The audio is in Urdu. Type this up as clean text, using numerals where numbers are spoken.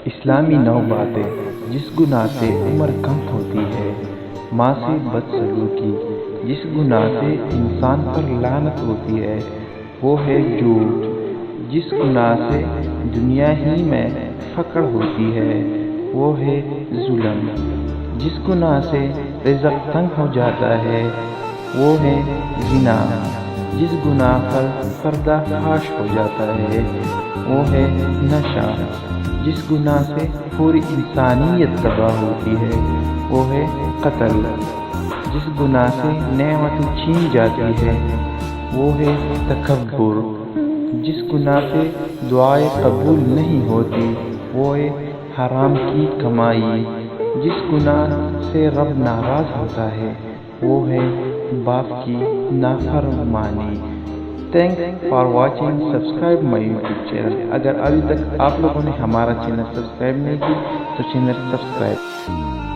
اسلامی 9 باتیں جس گناہ سے عمر کم ہوتی ہے۔ ماں سے بدسلوکی جس گناہ سے انسان پر لعنت ہوتی ہے وہ ہے جھوٹ۔ جس گناہ سے دنیا ہی میں فقر ہوتی ہے وہ ہے ظلم۔ جس گناہ سے رزق تنگ ہو جاتا ہے وہ ہے زنا۔ جس گناہ پر پردہ فاش ہو جاتا ہے وہ ہے نشہ۔ جس گناہ سے پوری انسانیت تباہ ہوتی ہے وہ ہے قتل۔ جس گناہ سے نعمتیں چھین جاتی ہے وہ ہے تکبر۔ جس گناہ سے دعائیں قبول نہیں ہوتی وہ ہے حرام کی کمائی۔ جس گناہ سے رب ناراض ہوتا ہے وہ ہے باپ کی نافرمانی۔ Thanks for watching. Subscribe my YouTube channel. اگر ابھی تک آپ لوگوں نے ہمارا چینل سبسکرائب نہیں کی تو چینل سبسکرائب